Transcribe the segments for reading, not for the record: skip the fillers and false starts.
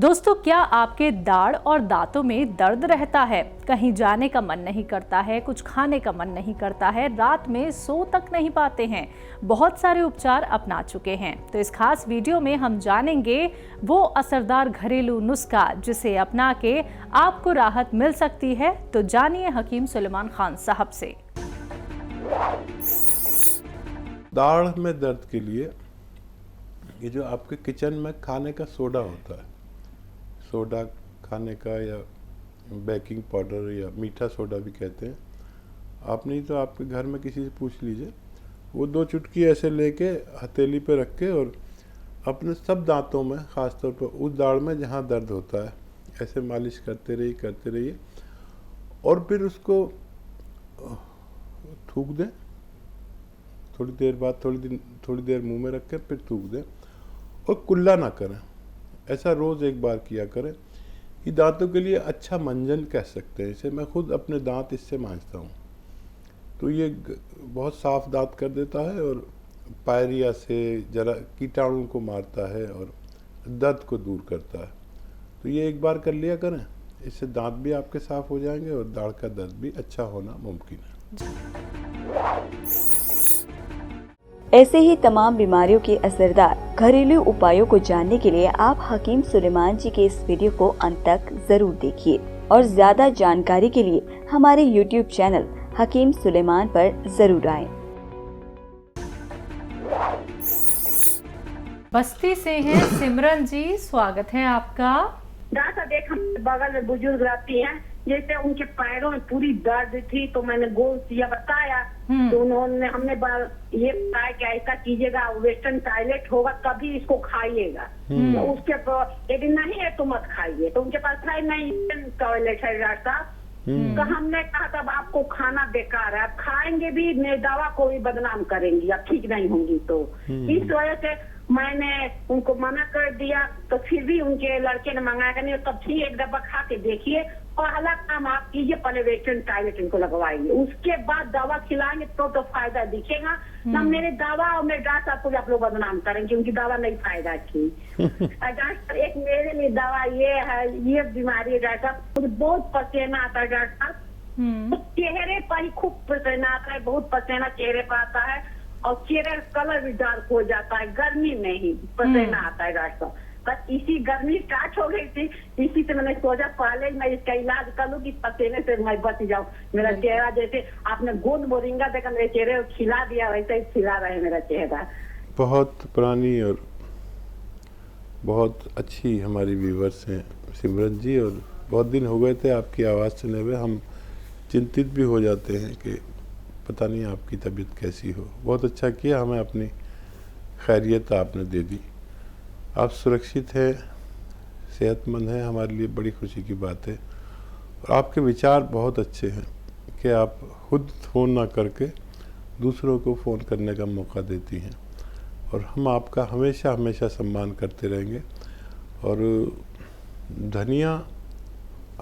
दोस्तों, क्या आपके दाढ़ और दांतों में दर्द रहता है? कहीं जाने का मन नहीं करता है, कुछ खाने का मन नहीं करता है, रात में सो तक नहीं पाते हैं, बहुत सारे उपचार अपना चुके हैं। तो इस खास वीडियो में हम जानेंगे वो असरदार घरेलू नुस्खा जिसे अपना के आपको राहत मिल सकती है। तो जानिए हकीम सुलेमान खान साहब से। दाढ़ में दर्द के लिए ये जो आपके किचन में खाने का सोडा होता है, सोडा खाने का या बेकिंग पाउडर या मीठा सोडा भी कहते हैं, आप नहीं तो आपके घर में किसी से पूछ लीजिए, वो 2 चुटकी ऐसे लेके हथेली पे रख के और अपने सब दांतों में, ख़ास तौर पर उस दाढ़ में जहाँ दर्द होता है, ऐसे मालिश करते रहिए और फिर उसको थूक दें। थोड़ी देर बाद थोड़ी देर मुंह में रख के फिर थूक दें और कुल्ला ना करें। ऐसा रोज़ एक बार किया करें। ये दांतों के लिए अच्छा मंजन कह सकते हैं इसे। मैं खुद अपने दांत इससे मांजता हूँ, तो ये बहुत साफ दांत कर देता है और पायरिया से जरा कीटाणु को मारता है और दर्द को दूर करता है। तो ये एक बार कर लिया करें, इससे दांत भी आपके साफ हो जाएंगे और दाढ़ का दर्द भी अच्छा होना मुमकिन है। ऐसे ही तमाम बीमारियों के असरदार घरेलू उपायों को जानने के लिए आप हकीम सुलेमान जी के इस वीडियो को अंत तक जरूर देखिए और ज्यादा जानकारी के लिए हमारे YouTube चैनल हकीम सुलेमान पर जरूर आएं। बस्ती से हैं सिमरन जी, स्वागत है आपका। डॉक्टर देख, हम बगल में बुजुर्ग रहती हैं, जैसे उनके पैरों में पूरी दर्द थी तो मैंने गोल किया बताया, तो हमने ये बताया कि ऐसा कीजिएगा, वेस्टर्न टॉयलेट होगा तभी इसको खाइएगा, तो उसके यदि नहीं है तो मत खाइए। तो उनके पास है नहीं टॉयलेट है डॉक्टर साहब। तो हमने कहा तब आपको खाना बेकार है, आप खाएंगे भी मेरी दवा को भी बदनाम करेंगी, आप ठीक नहीं होंगी। तो इस वजह से मैंने उनको मना कर दिया, तो फिर भी उनके लड़के ने मंगाया नहीं, तब ठीक एक डब्बा खा के देखिए और अलग काम आप कीजिए, पहले वेस्टर्न टॉयलेट इनको लगवाएंगे, उसके बाद दवा खिलाएंगे तो फायदा दिखेगा ना। मेरे दवा और मेरे डॉक्टर साहब को आप लोग बदनाम करेंगे, उनकी दवा नहीं फायदा की। डॉक्टर एक मेरे लिए दवा ये है, ये बीमारी है डॉक्टर साहब, मुझे बहुत पसीना आता है डॉक्टर साहब, चेहरे पर ही खूब पसीना आता है, बहुत पसीना चेहरे पर आता है और चेहरे का कलर भी डार्क हो जाता है, गर्मी में ही पसीना आता है डॉक्टर साहब। बस इसी गर्मी स्टार्ट हो गई थी, इसी से मैंने सोचा पहले मैं इसका इलाज कर लूं कि पसीने से मैं बच जाऊं। मेरा चेहरा जैसे आपने गोंद मोरिंगा देखा मेरे चेहरे को खिला दिया, वैसे ही खिला रहे मेरा चेहरा। बहुत पुरानी और बहुत अच्छी हमारी व्यूवर्स हैं सिमरन जी, और बहुत दिन हो गए थे आपकी आवाज़ सुने हुए। हम चिंतित भी हो जाते हैं कि पता नहीं आपकी तबीयत कैसी हो। बहुत अच्छा किया, हमें अपनी खैरियत आपने दे दी। आप सुरक्षित हैं, सेहतमंद हैं, हमारे लिए बड़ी खुशी की बात है। और आपके विचार बहुत अच्छे हैं कि आप खुद फ़ोन ना करके दूसरों को फ़ोन करने का मौका देती हैं, और हम आपका हमेशा हमेशा सम्मान करते रहेंगे। और धनिया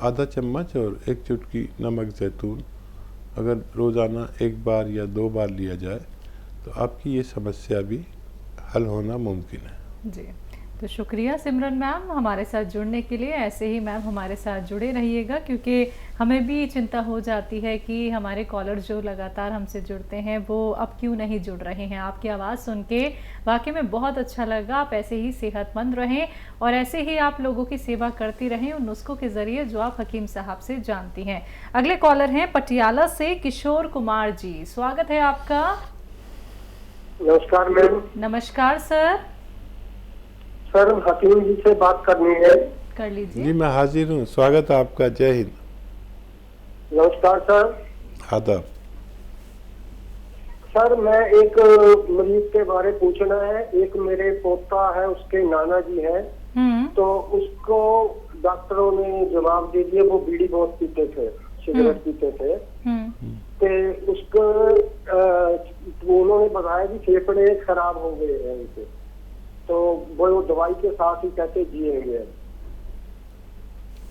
आधा चम्मच और 1 चुटकी नमक ज़ैतून अगर रोज़ाना 1 बार या 2 बार लिया जाए तो आपकी ये समस्या भी हल होना मुमकिन है। जी, तो शुक्रिया सिमरन मैम हमारे साथ जुड़ने के लिए। ऐसे ही मैम हमारे साथ जुड़े रहिएगा, क्योंकि हमें भी चिंता हो जाती है कि हमारे कॉलर जो लगातार हमसे जुड़ते हैं वो अब क्यों नहीं जुड़ रहे हैं। आपकी आवाज़ सुन के वाकई में बहुत अच्छा लगा। आप ऐसे ही सेहतमंद रहें और ऐसे ही आप लोगों की सेवा करती रहें उन नुस्खों के ज़रिए जो आप हकीम साहब से जानती हैं। अगले कॉलर हैं पटियाला से किशोर कुमार जी, स्वागत है आपका। नमस्कार मैम। नमस्कार सर। सर हकीम जी से बात करनी है। कर लीजिए। जी मैं हाजिर हूँ, स्वागत है आपका। जय हिंद। नमस्कार सर। आदाब। सर मैं एक मरीज के बारे पूछना है। एक मेरे पोता है, उसके नाना जी हैं, तो उसको डॉक्टरों ने जवाब दे दिया, वो बीड़ी बहुत पीते थे, सिगरेट पीते थे, तो उसको उन्होंने बताया कि फेफड़े खराब हो गए हैं उनके, तो वो दवाई के साथ ही कहते जिएंगे।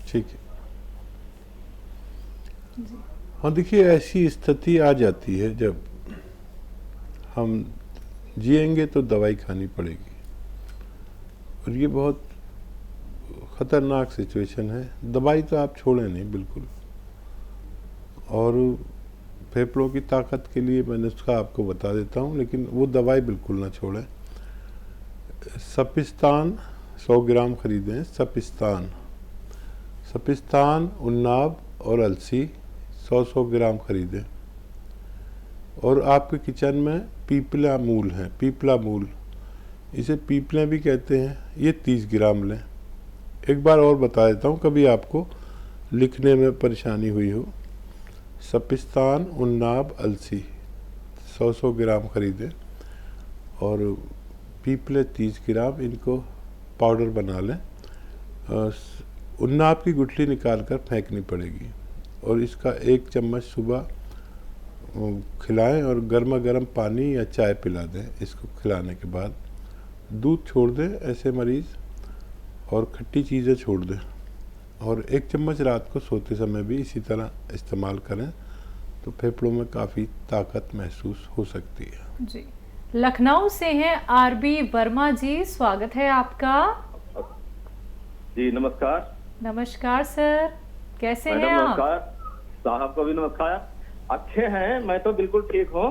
ठीक है। हाँ देखिए, ऐसी स्थिति आ जाती है जब हम जिएंगे तो दवाई खानी पड़ेगी, और ये बहुत ख़तरनाक सिचुएशन है। दवाई तो आप छोड़ें नहीं बिल्कुल, और फेफड़ों की ताकत के लिए मैं नुस्खा आपको बता देता हूँ, लेकिन वो दवाई बिल्कुल ना छोड़ें। सपिस्तान 100 ग्राम खरीदें। सपिस्तान, उन्नाब और अलसी 100 ग्राम खरीदें। और आपके किचन में पीपला मूल है, पीपला मूल, इसे पीपले भी कहते हैं, ये 30 ग्राम लें। एक बार और बता देता हूँ, कभी आपको लिखने में परेशानी हुई हो। सपिस्तान, उन्नाब, अलसी 100 ग्राम खरीदें और पीपले 30 ग्राम, इनको पाउडर बना लें। उन्नाब की गुठली निकाल कर फेंकनी पड़ेगी और इसका 1 चम्मच सुबह खिलाएं और गर्मा गर्म पानी या चाय पिला दें। इसको खिलाने के बाद दूध छोड़ दें ऐसे मरीज़, और खट्टी चीज़ें छोड़ दें, और 1 चम्मच रात को सोते समय भी इसी तरह इस्तेमाल करें तो फेफड़ों में काफ़ी ताकत महसूस हो सकती है। जी, लखनऊ से हैं आरबी वर्मा जी, स्वागत है आपका। जी नमस्कार। नमस्कार सर, कैसे हैं आप? नमस्कार साहब को भी नमस्कार। अच्छे हैं, मैं तो बिल्कुल ठीक हूँ।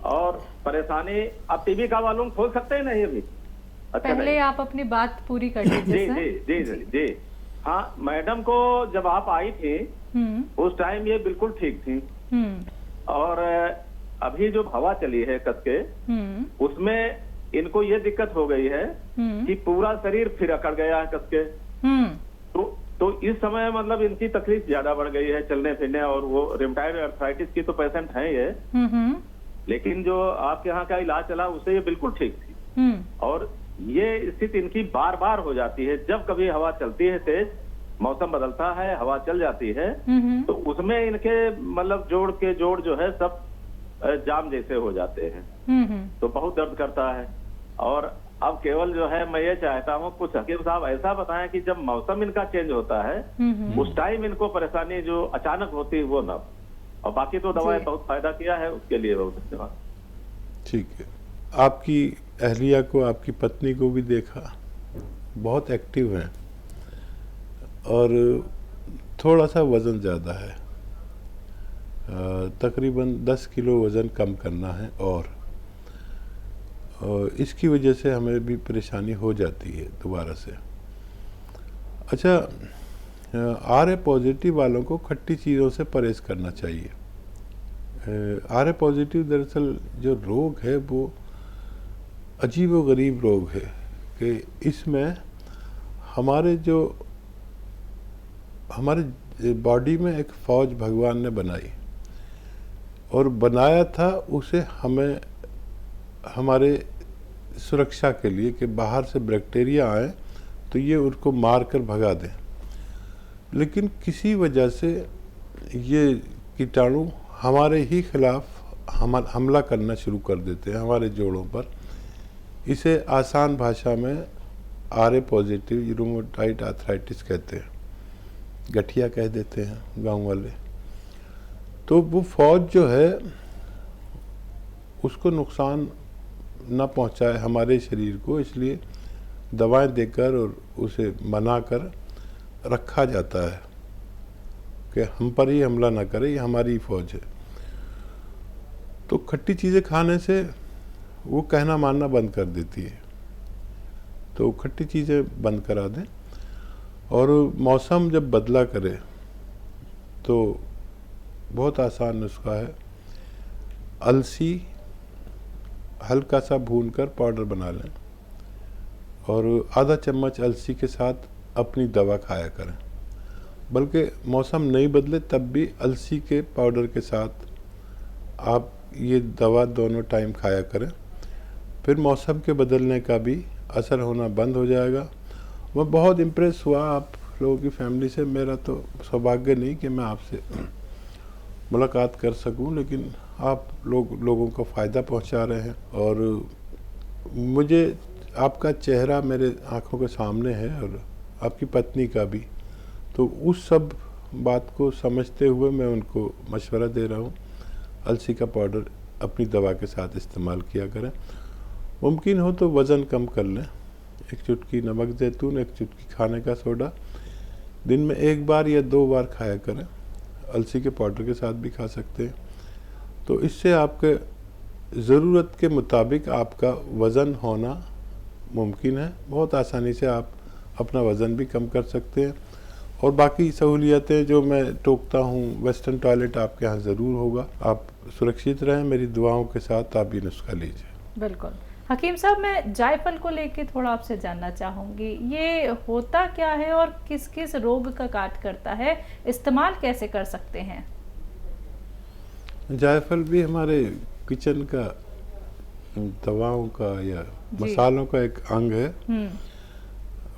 और परेशानी आप टीवी का वॉल्यूम खोल सकते हैं नहीं अभी? अच्छा, पहले आप अपनी बात पूरी कर लीजिए सर। जी जी जी जी। हाँ, मैडम को जब आप आई थी उस टाइम ये बिल्कुल ठीक थी, और अभी जो हवा चली है कस के उसमें इनको ये दिक्कत हो गई है कि पूरा शरीर फिर अकड़ गया है कस के। तो इस समय मतलब इनकी तकलीफ ज्यादा बढ़ गई है चलने फिरने, और वो रिमटाइड आर्थराइटिस की तो पेशेंट है ये, लेकिन जो आपके यहाँ का इलाज चला उससे ये बिल्कुल ठीक थी। और ये स्थिति इनकी बार बार हो जाती है, जब कभी हवा चलती है तेज, मौसम बदलता है, हवा चल जाती है, तो उसमें इनके मतलब जोड़ जो है सब जाम जैसे हो जाते हैं, तो बहुत दर्द करता है। और अब केवल जो है मैं ये चाहता हूँ कुछ हकीम साहब ऐसा बताएं कि जब मौसम इनका चेंज होता है उस टाइम इनको परेशानी जो अचानक होती है वो ना, और बाकी तो दवाएं बहुत फायदा किया है, उसके लिए बहुत धन्यवाद। ठीक है, आपकी अहलिया को, आपकी पत्नी को भी देखा, बहुत एक्टिव हैं और थोड़ा सा वज़न ज़्यादा है, तकरीबन 10 किलो वज़न कम करना है, और इसकी वजह से हमें भी परेशानी हो जाती है दोबारा से। अच्छा, आर ए पॉजिटिव वालों को खट्टी चीज़ों से परहेज़ करना चाहिए। आर ए पॉजिटिव दरअसल जो रोग है वो अजीब व गरीब रोग है कि इसमें हमारे बॉडी में एक फ़ौज भगवान ने बनाई, और बनाया था उसे हमें हमारे सुरक्षा के लिए कि बाहर से बैक्टीरिया आए तो ये उनको मार कर भगा दें। लेकिन किसी वजह से ये कीटाणु हमारे ही खिलाफ हमला करना शुरू कर देते हैं, हमारे जोड़ों पर। इसे आसान भाषा में R A positive rheumatoid arthritis कहते हैं, गठिया कह देते हैं गांव वाले। तो वो फौज जो है उसको नुकसान न पहुंचाए हमारे शरीर को, इसलिए दवाएं देकर और उसे मना कर रखा जाता है कि हम पर ही हमला ना करे, ये हमारी फौज है। तो खट्टी चीज़ें खाने से वो कहना मानना बंद कर देती है, तो खट्टी चीज़ें बंद करा दें। और मौसम जब बदला करे तो बहुत आसान नुस्खा है, अलसी हल्का सा भूनकर पाउडर बना लें और आधा चम्मच अलसी के साथ अपनी दवा खाया करें। बल्कि मौसम नहीं बदले तब भी अलसी के पाउडर के साथ आप ये दवा दोनों टाइम खाया करें, फिर मौसम के बदलने का भी असर होना बंद हो जाएगा। मैं बहुत इम्प्रेस हुआ आप लोगों की फैमिली से। मेरा तो सौभाग्य नहीं कि मैं आपसे मुलाकात कर सकूं, लेकिन आप लोगों को फ़ायदा पहुंचा रहे हैं, और मुझे आपका चेहरा मेरे आँखों के सामने है और आपकी पत्नी का भी। तो उस सब बात को समझते हुए मैं उनको मशवरा दे रहा हूँ, अलसी का पाउडर अपनी दवा के साथ इस्तेमाल किया करें। मुमकिन हो तो वज़न कम कर लें, 1 चुटकी नमक जैतून, 1 चुटकी खाने का सोडा, दिन में 1 बार या 2 बार खाया करें। अलसी के पाउडर के साथ भी खा सकते हैं। तो इससे आपके ज़रूरत के मुताबिक आपका वज़न होना मुमकिन है। बहुत आसानी से आप अपना वज़न भी कम कर सकते हैं। और बाकी सहूलियतें जो मैं टोकता हूँ, वेस्टर्न टॉयलेट आपके यहाँ ज़रूर होगा। आप सुरक्षित रहें, मेरी दुआओं के साथ आप ये नुस्खा लीजिए। बिल्कुल। हकीम साहब, मैं जायफल को लेके थोड़ा आपसे जानना चाहूँगी, ये होता क्या है और किस किस रोग का काट करता है, इस्तेमाल कैसे कर सकते हैं? जायफल भी हमारे किचन का दवाओं का या मसालों का एक अंग है।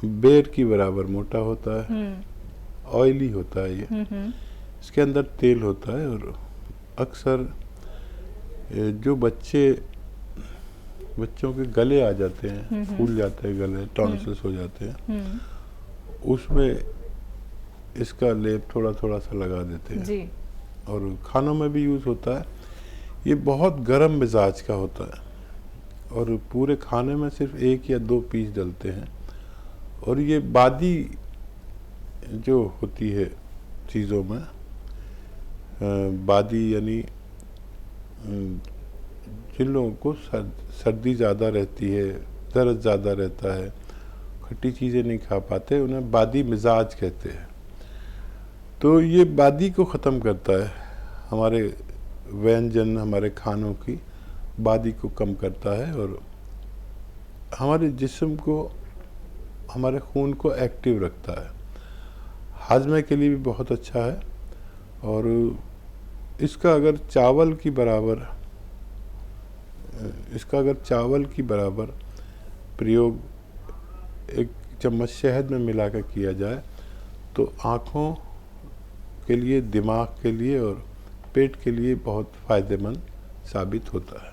बेर की बराबर मोटा होता है, ऑयली होता है ये। इसके अंदर तेल होता है और अक्सर जो बच्चों के गले आ जाते हैं, फूल जाते हैं गले, टॉन्सिल्स हो जाते हैं, उसमें इसका लेप थोड़ा थोड़ा सा लगा देते हैं जी। और खानों में भी यूज़ होता है। ये बहुत गर्म मिजाज का होता है और पूरे खाने में सिर्फ 1 या 2 पीस डलते हैं। और ये बादी जो होती है चीज़ों में, बादी यानी जिन लोगों को सर्दी ज़्यादा रहती है, दर्द ज़्यादा रहता है, खट्टी चीज़ें नहीं खा पाते, उन्हें बादी मिजाज कहते हैं। तो ये बादी को ख़त्म करता है, हमारे व्यंजन, हमारे खानों की बादी को कम करता है और हमारे जिस्म को, हमारे खून को एक्टिव रखता है। हाजमे के लिए भी बहुत अच्छा है। और इसका अगर चावल की बराबर प्रयोग 1 चम्मच शहद में मिलाकर किया जाए तो आँखों के लिए, दिमाग के लिए और पेट के लिए बहुत फ़ायदेमंद साबित होता है।